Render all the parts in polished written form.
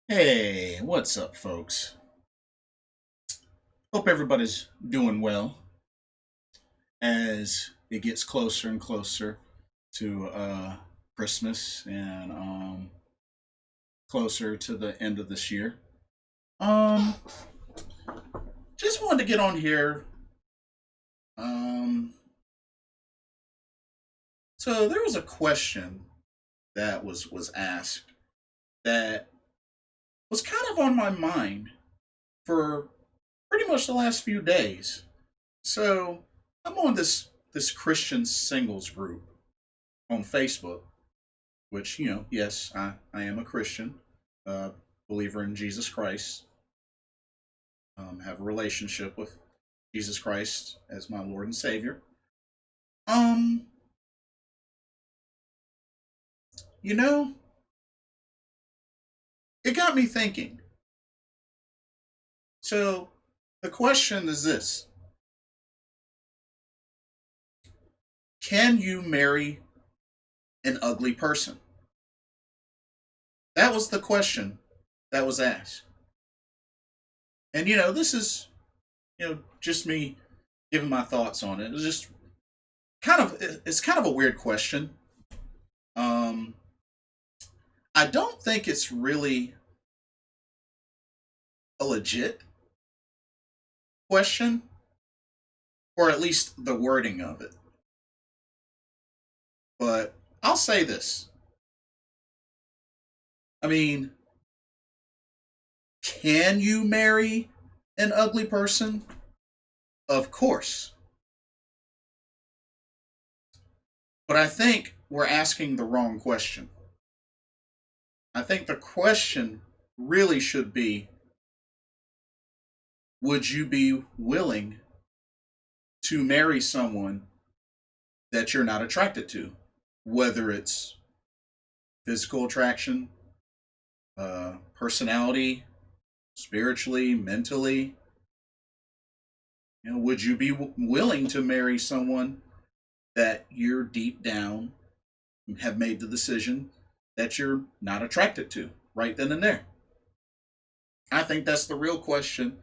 Hey, what's up, folks? Hope everybody's doing well as it gets closer and closer to Christmas and closer to the end of this year. Um, just wanted to get on here. Um, so there was a question that was asked that was kind of on my mind for pretty much the last few days. So I'm on this Christian singles group on Facebook, which, yes, I am a Christian, uh, believer in Jesus Christ, have a relationship with Jesus Christ as my Lord and Savior. Um, you know, it got me thinking. So the question is this: can you marry an ugly person? That was the question that was asked. And this is just me giving my thoughts on it. It's just it's kind of a weird question. Um, I don't think it's really a legit question, or at least the wording of it. But I'll say this. I mean, can you marry an ugly person? Of course. But I think we're asking the wrong question. I think the question really should be, would you be willing to marry someone that you're not attracted to? Whether it's physical attraction, personality, spiritually, mentally. Would you be willing to marry someone that you're deep down have made the decision that you're not attracted to right then and there? I think that's the real question.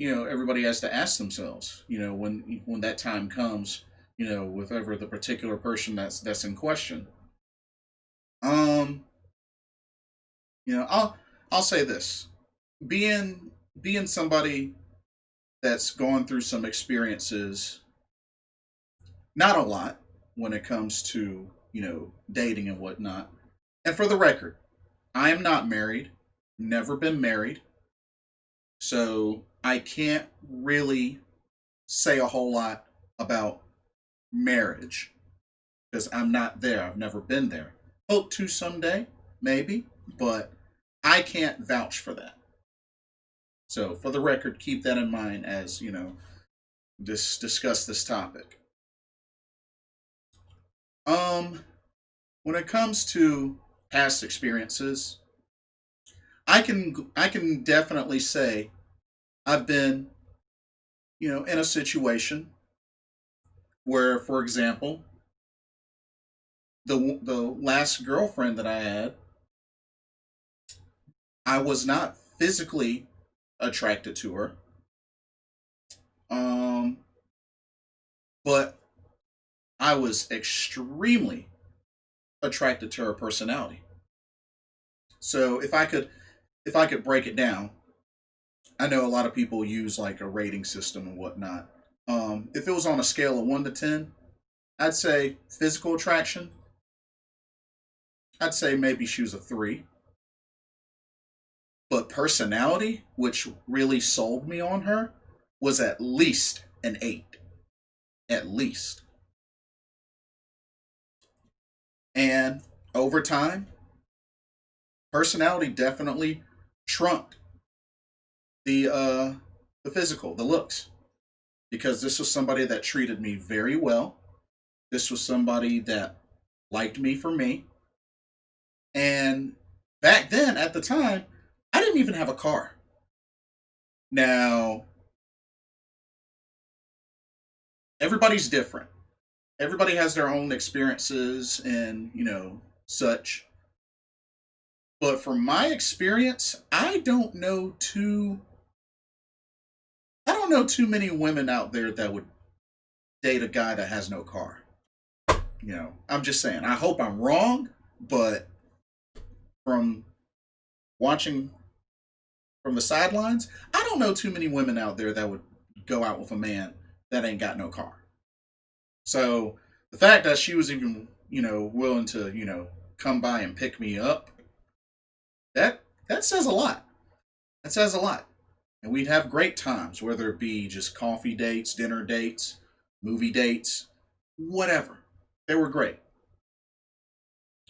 Everybody has to ask themselves. When that time comes. With ever the particular person that's in question. Um, I'll say this: being somebody that's gone through some experiences, not a lot when it comes to dating and whatnot. And for the record, I am not married, never been married, so I can't really say a whole lot about marriage because I'm not there. I've never been there. Hope to someday, maybe, but I can't vouch for that. So for the record, keep that in mind as discuss this topic. Um, when it comes to past experiences, I can definitely say I've been in a situation where, for example, the last girlfriend that I had, I was not physically attracted to her, um, but I was extremely attracted to her personality. So if I could break it down, I know a lot of people use like a rating system and whatnot. If it was on a scale of 1 to 10, I'd say physical attraction. I'd say maybe she was a 3. But personality, which really sold me on her, was at least an 8. At least. And over time, personality definitely trumped the physical, the looks. Because this was somebody that treated me very well. This was somebody that liked me for me. And back then, at the time, I didn't even have a car. Now, everybody's different. Everybody has their own experiences and, such. But from my experience, I don't know too many women out there that would date a guy that has no car. I'm just saying. I hope I'm wrong, but from watching from the sidelines, I don't know too many women out there that would go out with a man that ain't got no car. So the fact that she was even, willing to, come by and pick me up, that says a lot. That says a lot. And we'd have great times, whether it be just coffee dates, dinner dates, movie dates, whatever. They were great.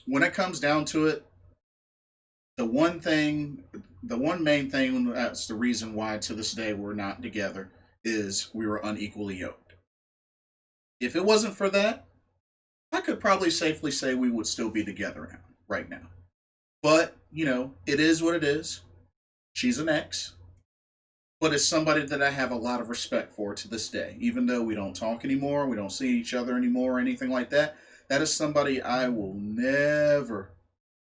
When it comes down to it, the one thing, the one main thing that's the reason why to this day we're not together is we were unequally yoked. If it wasn't for that, I could probably safely say we would still be together now, right now. But, it is what it is. She's an ex, but it's somebody that I have a lot of respect for to this day. Even though we don't talk anymore, we don't see each other anymore, or anything like that, that is somebody I will never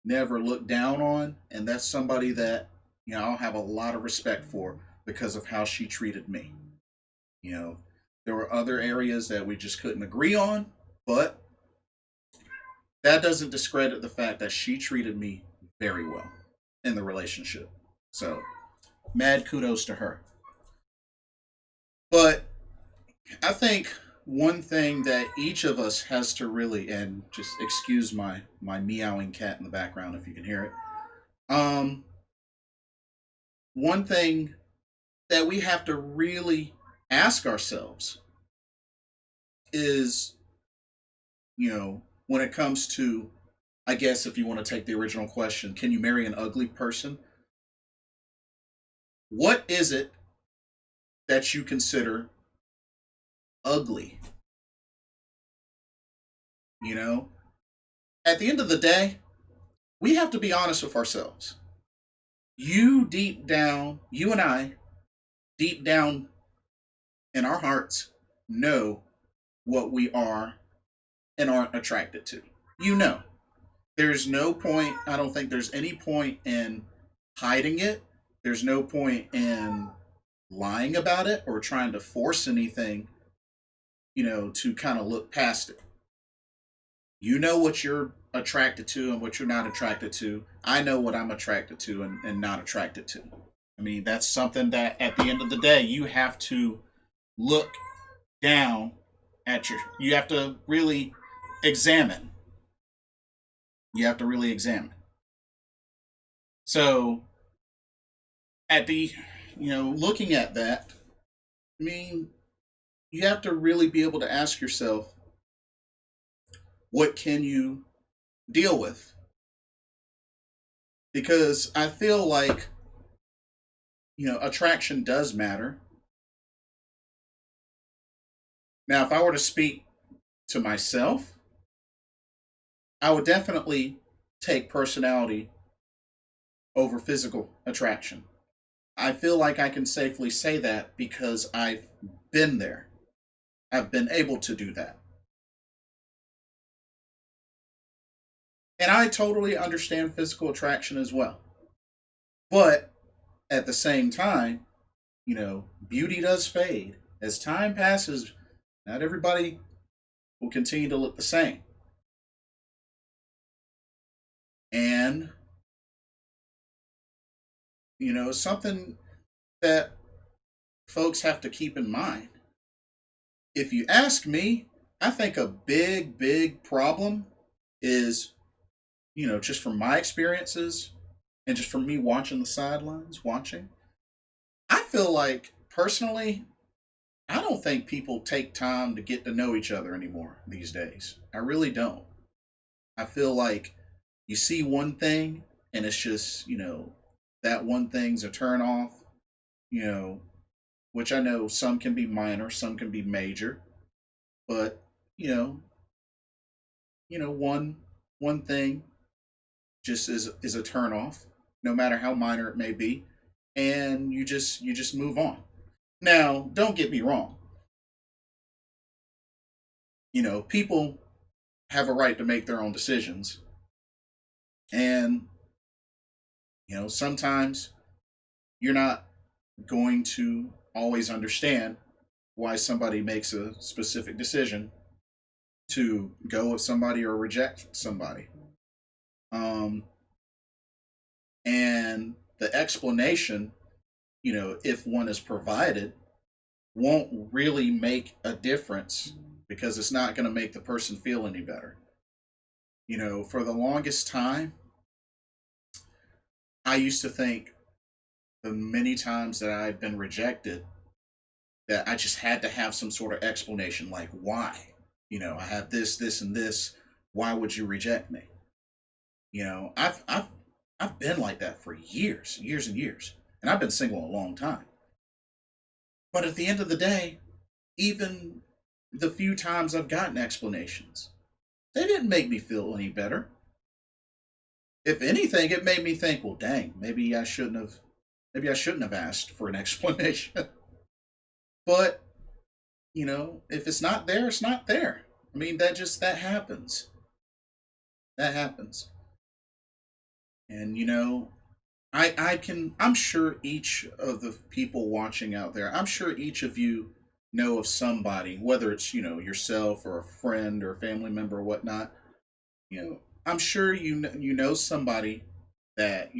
look down on. And that's somebody that, I'll have a lot of respect for because of how she treated me. You know, there were other areas that we just couldn't agree on, but that doesn't discredit the fact that she treated me very well in the relationship. So, mad kudos to her. But I think one thing that each of us has to really, and just excuse my meowing cat in the background if you can hear it. Um, One thing that we have to really ask ourselves is, when it comes to, I guess if you want to take the original question, can you marry an ugly person? What is it that you consider ugly? You know, at the end of the day, we have to be honest with ourselves. You and I, deep down in our hearts, know what we are and aren't attracted to. You know, there's no point, I don't think there's any point in hiding it. There's no point in lying about it or trying to force anything, to kind of look past it. You know what you're attracted to and what you're not attracted to. I know what I'm attracted to and not attracted to. I mean, that's something that at the end of the day, you have to look down you have to really examine. You have to really examine. So, at the, looking at that, I mean, you have to really be able to ask yourself, what can you deal with? Because I feel like, attraction does matter. Now, if I were to speak to myself, I would definitely take personality over physical attraction. I feel like I can safely say that because I've been there. I've been able to do that. And I totally understand physical attraction as well. But at the same time, beauty does fade. As time passes, not everybody will continue to look the same. And, something that folks have to keep in mind. If you ask me, I think a big problem is, just from my experiences and just from me watching the sidelines, I feel like personally, I don't think people take time to get to know each other anymore these days. I really don't. I feel like you see one thing and it's just, that one thing's a turn off, you know, which I know some can be minor, some can be major, but you know, one thing just is a turn off, no matter how minor it may be, and you just move on. Now, don't get me wrong. People have a right to make their own decisions, and Sometimes you're not going to always understand why somebody makes a specific decision to go with somebody or reject somebody. Um, and the explanation, if one is provided, won't really make a difference because it's not going to make the person feel any better. For the longest time, I used to think the many times that I've been rejected that I just had to have some sort of explanation, like why. I have this, this, and this. Why would you reject me? I've been like that for years, years and years, and I've been single a long time. But at the end of the day, even the few times I've gotten explanations, they didn't make me feel any better. If anything, it made me think, well, dang, maybe I shouldn't have asked for an explanation. But if it's not there, it's not there. I mean, that happens. That happens. And I'm sure each of the people watching out there, I'm sure each of you know of somebody, whether it's, yourself or a friend or a family member or whatnot, I'm sure you know somebody that,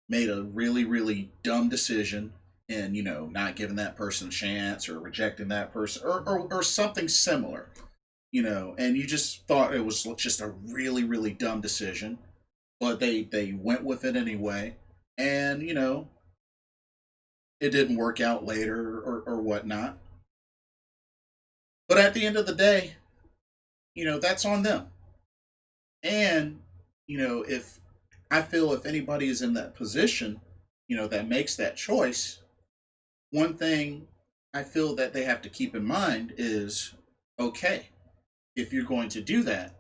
made a really, really dumb decision and, not giving that person a chance or rejecting that person or something similar, and you just thought it was just a really, really dumb decision, but they went with it anyway, and it didn't work out later or whatnot. But at the end of the day, that's on them. And if I feel if anybody is in that position, that makes that choice, one thing I feel that they have to keep in mind is, okay, if you're going to do that,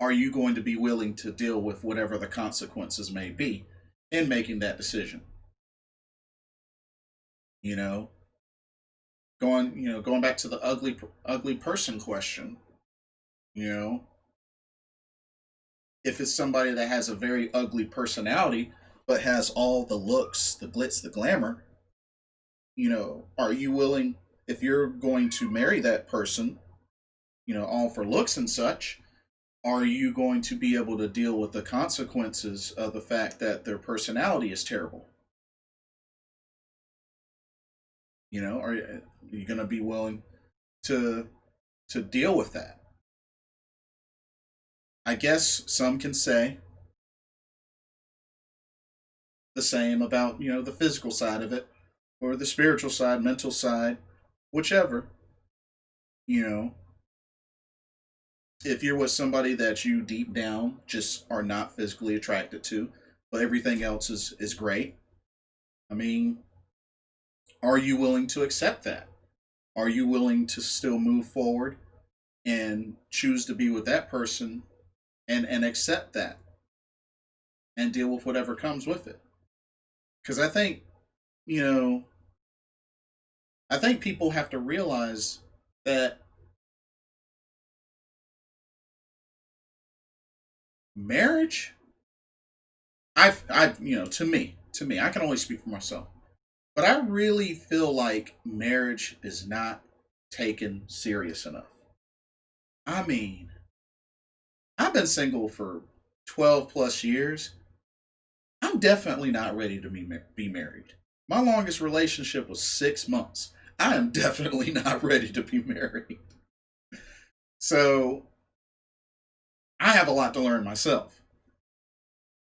are you going to be willing to deal with whatever the consequences may be in making that decision? You know, going back to the ugly person question, you know, if it's somebody that has a very ugly personality but has all the looks, the glitz, the glamour, are you willing, if you're going to marry that person, all for looks and such, are you going to be able to deal with the consequences of the fact that their personality is terrible? Are you going to be willing to deal with that? I guess some can say the same about, the physical side of it or the spiritual side, mental side, whichever. You know, if you're with somebody that you deep down just are not physically attracted to, but everything else is great. I mean, are you willing to accept that? Are you willing to still move forward and choose to be with that person and accept that and deal with whatever comes with it? Because you know, I think people have to realize that marriage, to me, I can only speak for myself, but I really feel like marriage is not taken serious enough. I mean, I've been single for 12 plus years. I'm definitely not ready to be married. My longest relationship was 6 months. I am definitely not ready to be married. So I have a lot to learn myself.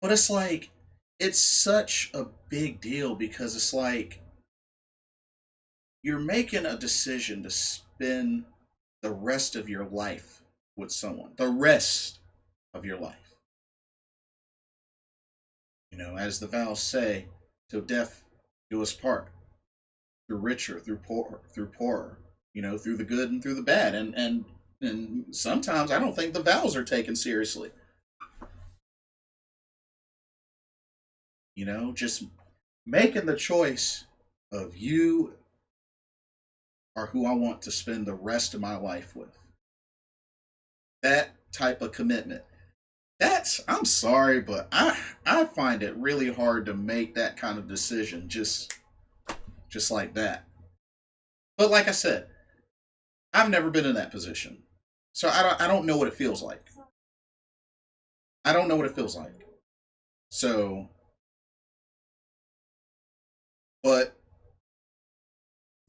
But it's like, it's such a big deal because it's like you're making a decision to spend the rest of your life with someone, the rest of your life. As the vows say, till death do us part, through richer, through poorer, through the good and through the bad. And sometimes I don't think the vows are taken seriously. Just making the choice of you are who I want to spend the rest of my life with. That type of commitment. That's I'm sorry, but I find it really hard to make that kind of decision just like that. But like I said, I've never been in that position. So I don't know what it feels like. I don't know what it feels like. So, but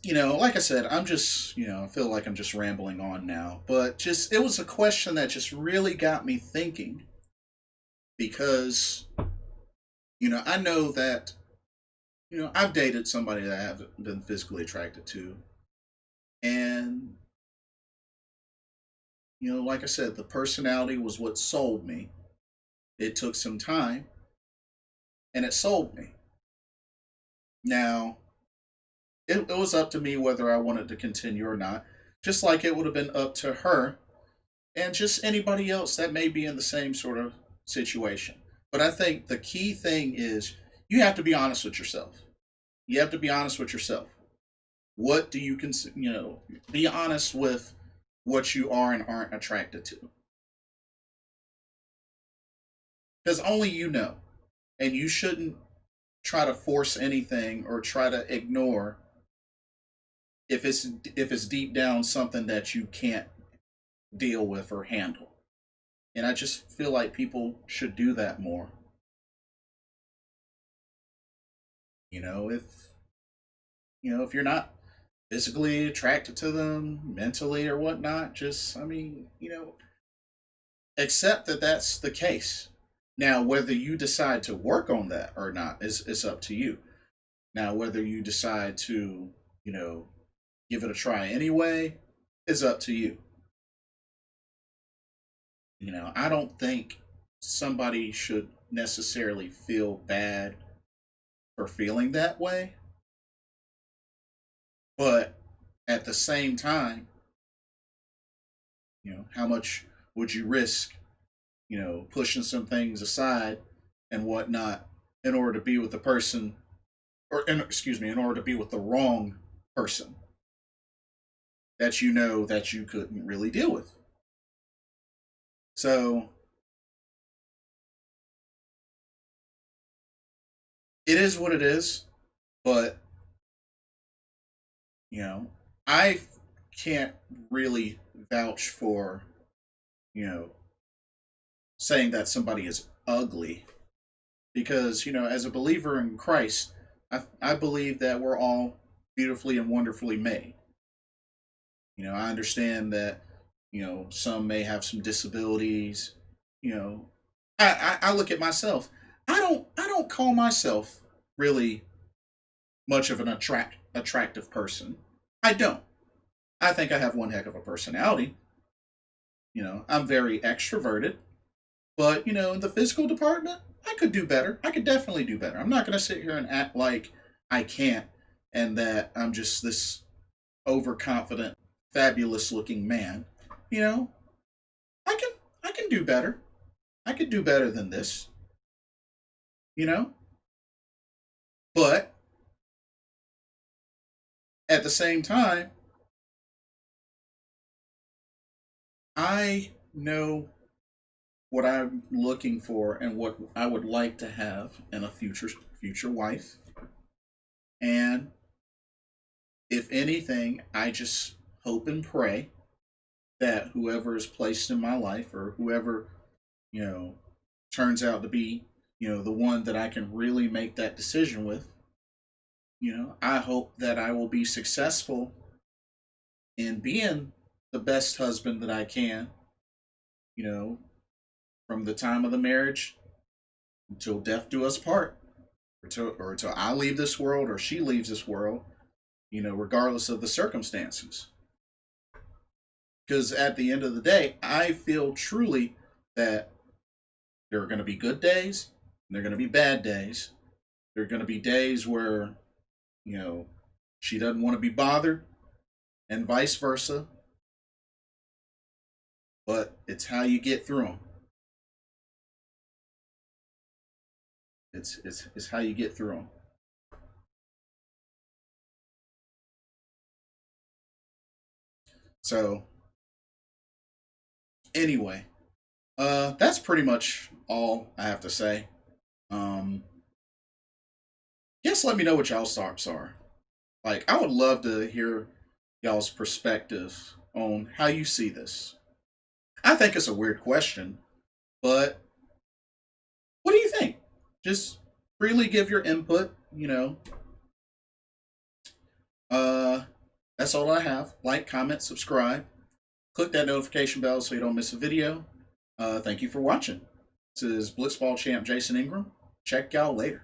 like I said, I'm just, I feel like I'm just rambling on now, but just it was a question that just really got me thinking because, I know that, I've dated somebody that I haven't been physically attracted to. And, like I said, the personality was what sold me. It took some time and it sold me. Now, it was up to me whether I wanted to continue or not, just like it would have been up to her and just anybody else that may be in the same sort of situation. But I think the key thing is you have to be honest with yourself. You have to be honest with yourself. What do you consider, be honest with what you are and aren't attracted to. Because only you know. And you shouldn't try to force anything or try to ignore if it's deep down something that you can't deal with or handle. And I just feel like people should do that more. If if you're not physically attracted to them, mentally or whatnot, just I mean, accept that that's the case. Now, whether you decide to work on that or not is up to you. Now, whether you decide to, you know, give it a try anyway is up to you. I don't think somebody should necessarily feel bad for feeling that way, but at the same time, how much would you risk, pushing some things aside and whatnot in order to be with the person, excuse me, in order to be with the wrong person that that you couldn't really deal with. So it is what it is, but you know, I can't really vouch for, you know, saying that somebody is ugly because, as a believer in Christ, I believe that we're all beautifully and wonderfully made. I understand that, some may have some disabilities. You know, I look at myself. I don't call myself really much of an attractive person. I don't. I think I have one heck of a personality. I'm very extroverted, but in the physical department, I could do better. I could definitely do better. I'm not going to sit here and act like I can't and that I'm just this overconfident, fabulous looking man. You know, I can I can do better. I could do better than this, you know? But at the same time, I know what I'm looking for and what I would like to have in a future wife. And if anything, I just hope and pray that whoever is placed in my life or whoever, you know, turns out to be, the one that I can really make that decision with, I hope that I will be successful in being the best husband that I can, you know, from the time of the marriage until death do us part, or until I leave this world or she leaves this world, regardless of the circumstances. Because at the end of the day, I feel truly that there are going to be good days and there are going to be bad days. There are going to be days where, you know, she doesn't want to be bothered and vice versa, but it's how you get through them. It's how you get through them. So, anyway, That's pretty much all I have to say. Um, Just let me know what y'all's thoughts are. Like, I would love to hear y'all's perspective on how you see this. I think it's a weird question, but what do you think? Just freely give your input. Uh, that's all I have. Like, comment, subscribe. Click that notification bell so you don't miss a video. Thank you for watching. This is Blitzball champ Jason Ingram. Check y'all later.